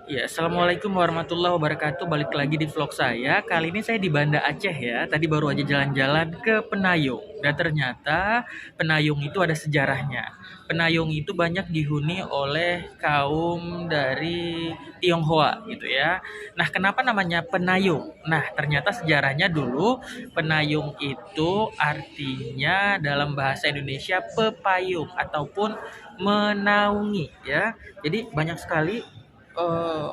Ya, assalamualaikum warahmatullahi wabarakatuh. Balik lagi di vlog saya. Kali ini saya di Banda Aceh ya. Tadi baru aja jalan-jalan ke Penayung. Dan ternyata Penayung itu ada sejarahnya. Penayung itu banyak dihuni oleh kaum dari Tionghoa gitu ya. Nah, kenapa namanya Penayung? Nah, ternyata sejarahnya dulu Penayung itu artinya dalam bahasa Indonesia pepayung ataupun menaungi ya. Jadi banyak sekali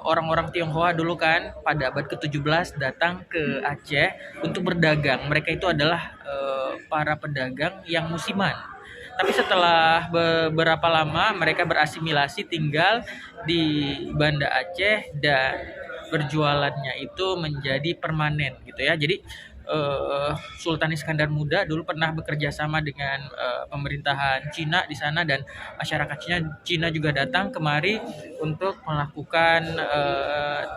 orang-orang Tionghoa dulu kan pada abad ke-17 datang ke Aceh untuk berdagang. Mereka itu adalah para pedagang yang musiman. Tapi setelah beberapa lama mereka berasimilasi tinggal di Banda Aceh dan berjualannya itu menjadi permanen gitu ya. Jadi Sultan Iskandar Muda dulu pernah bekerja sama dengan pemerintahan Cina di sana dan masyarakat Cina juga datang kemari untuk melakukan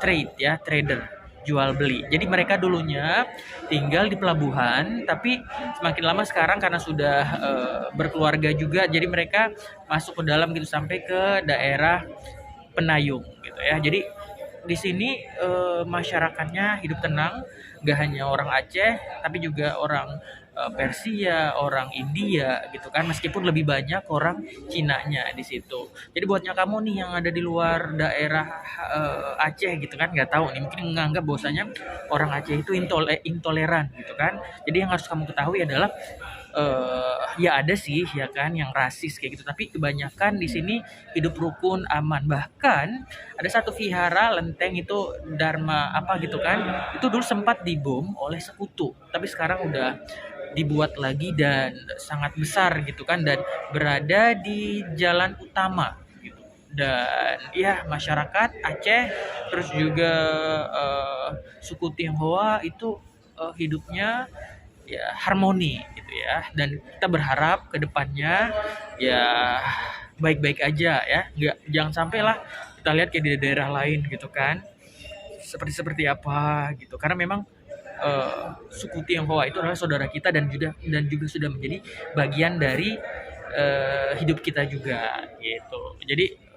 trade ya, trader jual beli. Jadi mereka dulunya tinggal di pelabuhan, tapi semakin lama sekarang karena sudah berkeluarga juga, jadi mereka masuk ke dalam gitu sampai ke daerah Penayung gitu ya. Jadi di sini masyarakatnya hidup tenang, gak hanya orang Aceh, tapi juga orang Persia, orang India gitu kan, meskipun lebih banyak orang Cinanya di situ. Jadi buatnya kamu nih yang ada di luar daerah Aceh gitu kan, nggak tahu nih, mungkin menganggap bahwasanya orang Aceh itu intoleran gitu kan. Jadi yang harus kamu ketahui adalah ya ada sih ya kan yang rasis kayak gitu, tapi kebanyakan di sini hidup rukun aman. Bahkan ada satu vihara lenteng itu Dharma apa gitu kan, itu dulu sempat dibom oleh sekutu, tapi sekarang udah dibuat lagi dan sangat besar gitu kan, dan berada di jalan utama gitu. Dan ya masyarakat Aceh terus juga suku Tionghoa itu hidupnya ya harmoni gitu ya, dan kita berharap ke depannya ya baik-baik aja ya, nggak jangan sampai lah kita lihat kayak di daerah lain gitu kan, seperti seperti apa gitu, karena memang suku Tionghoa itu adalah saudara kita dan juga sudah menjadi bagian dari hidup kita juga gitu. Jadi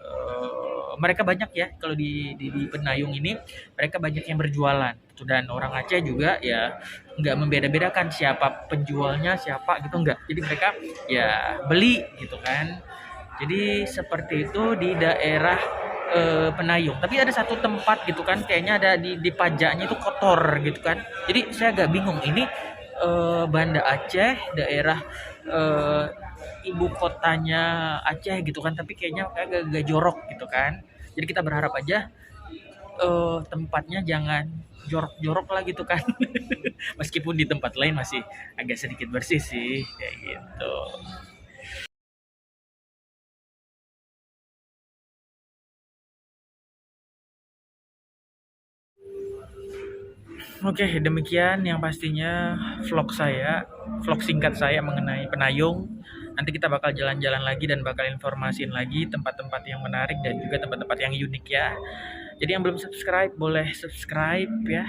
mereka banyak ya kalau di Penayung ini, mereka banyak yang berjualan gitu, dan orang Aceh juga ya nggak membeda-bedakan siapa penjualnya siapa gitu, nggak, jadi mereka ya beli gitu kan. Jadi seperti itu di daerah Penayung. Tapi ada satu tempat gitu kan, kayaknya ada di pajaknya itu kotor gitu kan. Jadi saya agak bingung ini Banda Aceh, daerah eh, ibu kotanya Aceh gitu kan, tapi kayaknya agak jorok gitu kan. Jadi kita berharap aja tempatnya jangan jorok-jorok lah gitu kan. Meskipun di tempat lain masih agak sedikit bersih sih kayak gitu. Oke, demikian yang pastinya vlog singkat saya mengenai Penayung. Nanti kita bakal jalan-jalan lagi dan bakal informasiin lagi tempat-tempat yang menarik dan juga tempat-tempat yang unik ya. Jadi yang belum subscribe boleh subscribe ya.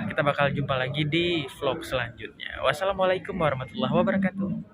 Kita bakal jumpa lagi di vlog selanjutnya. Wassalamualaikum warahmatullahi wabarakatuh.